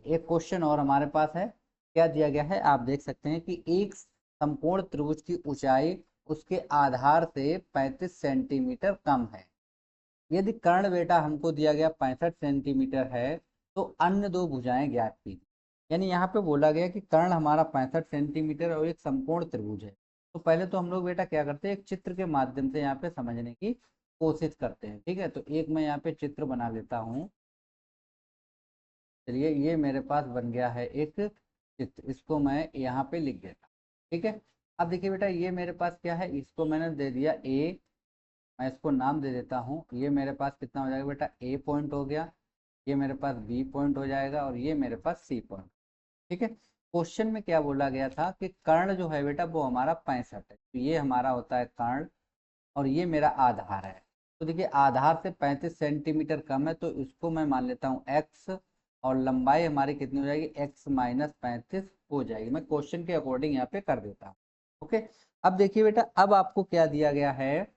एक क्वेश्चन और हमारे पास है। क्या दिया गया है आप देख सकते हैं कि एक समकोण त्रिभुज की ऊंचाई उसके आधार से 35 सेंटीमीटर कम है। यदि कर्ण बेटा हमको दिया गया 65 सेंटीमीटर है तो अन्य दो भुजाएं ज्ञात कीजिए। यानी यहाँ पे बोला गया कि कर्ण हमारा 65 सेंटीमीटर और एक समकोण त्रिभुज है। तो पहले तो हम लोग बेटा क्या करते हैं, एक चित्र के माध्यम से यहाँ पे समझने की कोशिश करते हैं। ठीक है, तो एक मैं यहाँ पे चित्र बना लेता हूँ। चलिए, ये मेरे पास बन गया है एक चित्र, इसको मैं यहाँ पे लिख देता हूँ। ठीक है, अब देखिए बेटा, ये मेरे पास क्या है, इसको मैंने दे दिया ए। मैं इसको नाम दे देता हूँ। ये मेरे पास कितना हो जाएगा बेटा, ए पॉइंट हो गया। ये मेरे पास बी पॉइंट हो जाएगा और ये मेरे पास सी पॉइंट। ठीक है, क्वेश्चन में क्या बोला गया था कि कर्ण जो है बेटा वो हमारा 65 है, तो ये हमारा होता है कर्ण और ये मेरा आधार है। तो देखिए, आधार से 35 सेंटीमीटर कम है तो इसको मैं मान लेता हूँ एक्स, और लंबाई हमारी कितनी हो जाएगी, एक्स माइनस 35 हो जाएगी। मैं क्वेश्चन के अकॉर्डिंग यहाँ पे कर देता हूँ। ओके, अब देखिए बेटा, अब आपको क्या दिया गया है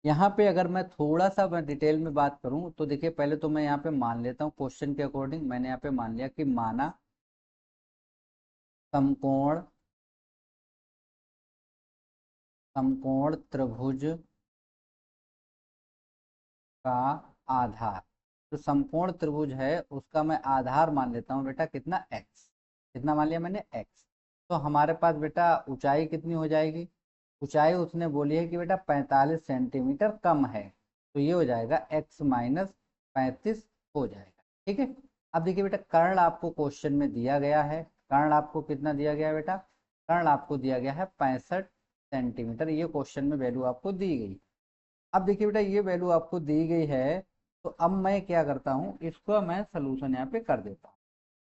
यहाँ पे। अगर मैं थोड़ा सा मैं डिटेल में बात करूं तो देखिए, पहले तो मैं यहाँ पे मान लेता हूँ क्वेश्चन के अकॉर्डिंग। मैंने यहाँ पे मान लिया कि माना समकोण समकोण त्रिभुज का आधार, जो समकोण त्रिभुज है उसका मैं आधार मान लेता हूँ बेटा कितना, एक्स। कितना मान लिया मैंने, एक्स। तो हमारे पास बेटा ऊंचाई कितनी हो जाएगी, ऊंचाई उसने बोली है कि बेटा 45 सेंटीमीटर कम है, तो ये हो जाएगा एक्स माइनस 35 हो जाएगा। ठीक है, अब देखिए बेटा, कर्ण आपको क्वेश्चन में दिया गया है। कर्ण आपको कितना दिया गया है बेटा, कर्ण आपको दिया गया है 65 सेंटीमीटर, ये क्वेश्चन में वैल्यू आपको दी गई। अब देखिए बेटा, ये वैल्यू आपको दी गई है, तो अब मैं क्या करता हूँ, इसको मैं सलूशन यहाँ पे कर देता हूँ।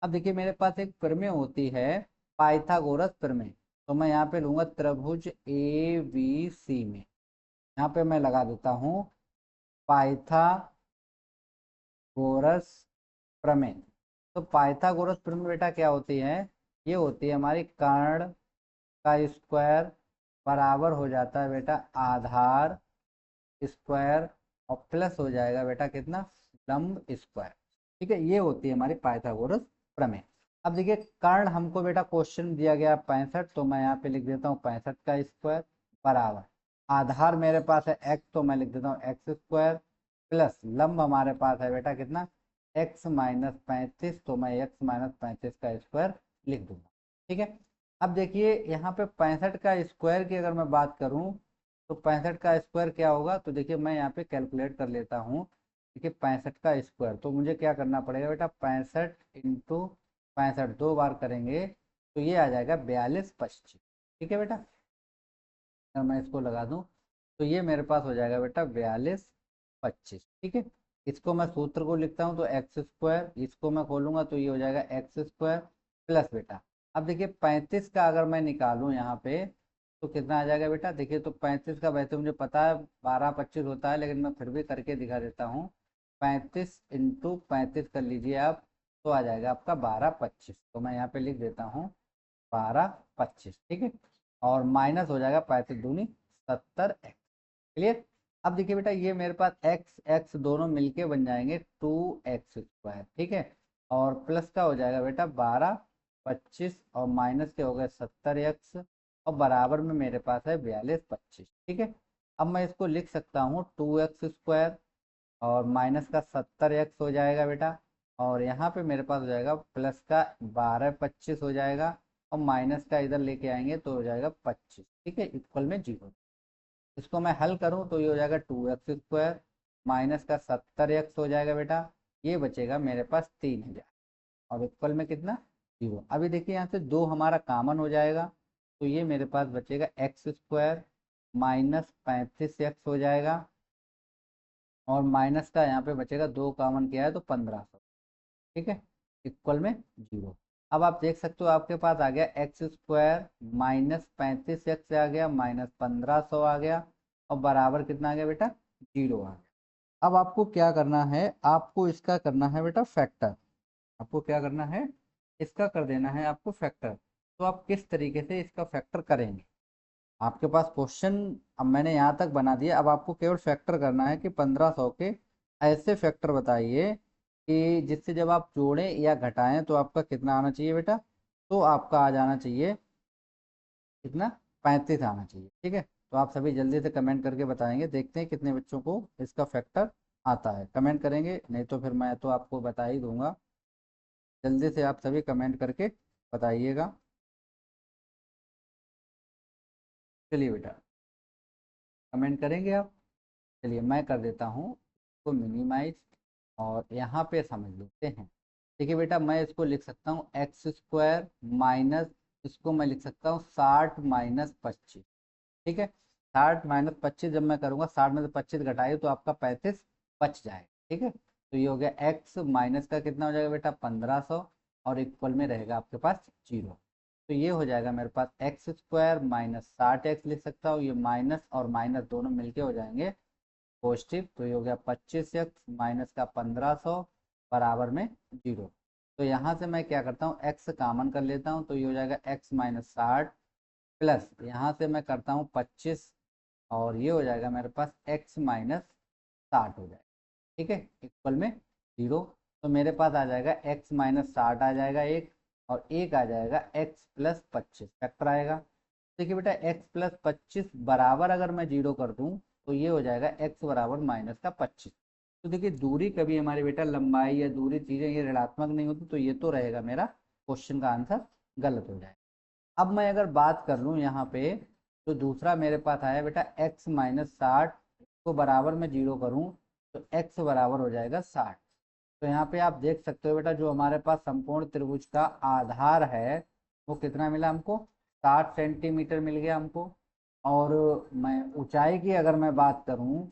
अब देखिए, मेरे पास एक प्रमेय होती है, पाइथागोरस प्रमेय। तो मैं यहाँ पे लूंगा त्रिभुज ए बी सी में, यहाँ पे मैं लगा देता हूँ पाइथागोरस प्रमेय। तो पाइथागोरस प्रमेय बेटा क्या होती है, ये होती है हमारी कर्ण का स्क्वायर बराबर हो जाता है बेटा आधार स्क्वायर, और प्लस हो जाएगा बेटा कितना, लंब स्क्वायर। ठीक है, ये होती है हमारी पाइथागोरस प्रमेय। अब देखिए, कर्ण हमको बेटा क्वेश्चन दिया गया 65, तो मैं यहाँ पे लिख देता हूँ 65 का स्क्वायर बराबर आधार मेरे पास है एक्स, तो मैं लिख देता हूँ एक्स स्क्वायर, प्लस लंब हमारे पास है बेटा कितना, एक्स माइनस 35, तो मैं एक्स माइनस 35 का स्क्वायर लिख दूंगा। ठीक है, अब देखिए यहाँ पे 65 का स्क्वायर की अगर मैं बात करूँ तो 65 का स्क्वायर क्या होगा, तो देखिए मैं यहाँ पे कैलकुलेट कर लेता हूँ। देखिए 65 का स्क्वायर, तो मुझे क्या करना पड़ेगा बेटा, 65 इंटू 65 दो बार करेंगे तो ये आ जाएगा 42 25। ठीक है बेटा, अगर मैं इसको लगा दूं तो ये मेरे पास हो जाएगा बेटा 42 25। ठीक है, इसको मैं सूत्र को लिखता हूँ तो एक्स स्क्वायर, इसको मैं खोलूंगा तो ये हो जाएगा एक्स स्क्वायर प्लस बेटा, अब देखिए 35 का अगर मैं निकालूं यहाँ पे तो कितना आ जाएगा बेटा। देखिए, तो 35 का वैसे मुझे पता है 12 25 होता है, लेकिन मैं फिर भी करके दिखा देता हूँ। 35 इंटू 35 कर लीजिए आप, तो आ जाएगा आपका 12 25। तो मैं यहाँ पे लिख देता हूँ 12 25। ठीक है, और माइनस हो जाएगा 35 दूनी 70 एक्स। क्लियर। अब देखिए बेटा, ये मेरे पास एक्स एक्स दोनों मिलके बन जाएंगे 2x स्क्वायर। ठीक है, और प्लस का हो जाएगा बेटा 12 25, और माइनस के हो गए 70 एक्स, और बराबर में मेरे पास है 42 25। ठीक है, अब मैं इसको लिख सकता हूँ 2x स्क्वायर, और माइनस का 70 एक्स हो जाएगा बेटा, और यहाँ पे मेरे पास हो जाएगा प्लस का 12 25 हो जाएगा, और माइनस का इधर लेके आएंगे तो हो जाएगा 25। ठीक है, इक्वल में 0। इसको मैं हल करूँ तो ये हो जाएगा 2x स्क्वायर माइनस का 70 एक्स हो जाएगा बेटा, ये बचेगा मेरे पास 3000, और इक्वल में कितना, 0। अभी देखिए, यहाँ से दो हमारा कॉमन हो जाएगा, तो ये मेरे पास बचेगा एक्स स्क्वायर माइनस 35 एक्स हो जाएगा, और माइनस का यहाँ पे बचेगा दो कॉमन किया है तो 1500। ठीक है, इक्वल में 0। अब आप देख सकते हो आपके पास आ गया एक्स स्क्वायर माइनस 35 एक्स आ गया माइनस 1500 आ गया, और बराबर कितना आ गया बेटा, 0 आ गया। अब आपको क्या करना है, आपको इसका करना है बेटा फैक्टर। आपको क्या करना है, इसका कर देना है आपको फैक्टर। तो आप किस तरीके से इसका फैक्टर करेंगे, आपके पास क्वेश्चन अब मैंने यहाँ तक बना दिया, अब आपको केवल फैक्टर करना है कि 1500 के ऐसे फैक्टर बताइए कि जिससे जब आप जोड़ें या घटाएं तो आपका कितना आना चाहिए बेटा, तो आपका आ जाना चाहिए कितना, 35 आना चाहिए। ठीक है, तो आप सभी जल्दी से कमेंट करके बताएंगे, देखते हैं कितने बच्चों को इसका फैक्टर आता है। कमेंट करेंगे, नहीं तो फिर मैं तो आपको बता ही दूंगा। जल्दी से आप सभी कमेंट करके बताइएगा। चलिए बेटा, कमेंट करेंगे आप। चलिए मैं कर देता हूँ इसको मिनिमाइज, और यहाँ पे समझ लेते हैं। देखिए बेटा, मैं इसको लिख सकता हूँ एक्स स्क्वायर माइनस, इसको मैं लिख सकता हूँ 60 - 25। ठीक है, 60 - 25 जब मैं करूँगा, 60 में से 25 घटाइए तो आपका 35 बच जाएगा। ठीक है, तो ये हो गया एक्स माइनस का कितना हो जाएगा बेटा, 1500, और इक्वल में रहेगा आपके पास 0। तो ये हो जाएगा मेरे पास एक्स स्क्वायर माइनस 60x लिख सकता हूँ, ये माइनस और माइनस दोनों मिलके हो जाएंगे पॉजिटिव। तो ये हो गया 25x माइनस का 1500 बराबर में 0। तो यहाँ से मैं क्या करता हूँ, x कामन कर लेता हूँ, तो ये हो जाएगा x माइनस 60 प्लस यहाँ से मैं करता हूँ 25, और ये हो जाएगा मेरे पास x माइनस 60 हो जाएगा। ठीक है, इक्वल में 0। तो मेरे पास आ जाएगा x माइनस 60 आ जाएगा एक, और एक आ जाएगा x प्लस 25 फैक्टर आएगा। देखिए बेटा, x प्लस 25 बराबर अगर मैं 0 कर दूं तो ये हो जाएगा x बराबर माइनस का 25। तो देखिए, दूरी कभी हमारे बेटा, लंबाई या दूरी चीजें ये ऋणात्मक नहीं होती, तो ये तो रहेगा मेरा क्वेश्चन का आंसर गलत हो जाएगा। अब मैं अगर बात कर लूँ यहाँ पे, तो दूसरा मेरे पास आया बेटा x माइनस 60 को बराबर में 0 करूँ तो x बराबर हो जाएगा 60। तो यहाँ पे आप देख सकते हो बेटा, जो हमारे पास संपूर्ण त्रिभुज का आधार है वो कितना मिला हमको, 60 सेंटीमीटर मिल गया हमको। और मैं ऊंचाई की अगर मैं बात करूँ,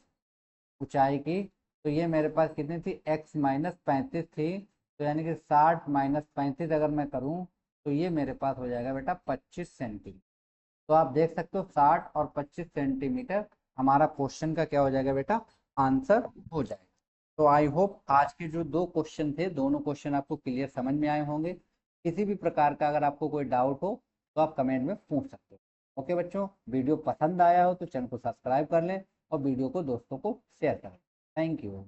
ऊंचाई की, तो ये मेरे पास कितनी थी, x माइनस 35 थी। तो यानी कि 60 - 35 अगर मैं करूँ तो ये मेरे पास हो जाएगा बेटा 25 सेंटीमीटर। तो आप देख सकते हो 60 और 25 सेंटीमीटर हमारा क्वेश्चन का क्या हो जाएगा बेटा, आंसर हो जाएगा। तो आई होप आज के जो दो क्वेश्चन थे, दोनों क्वेश्चन आपको क्लियर समझ में आए होंगे। किसी भी प्रकार का अगर आपको कोई डाउट हो तो आप कमेंट में पूछ सकते हो। ओके बच्चों, वीडियो पसंद आया हो तो चैनल को सब्सक्राइब कर लें और वीडियो को दोस्तों को शेयर करें। Thank you.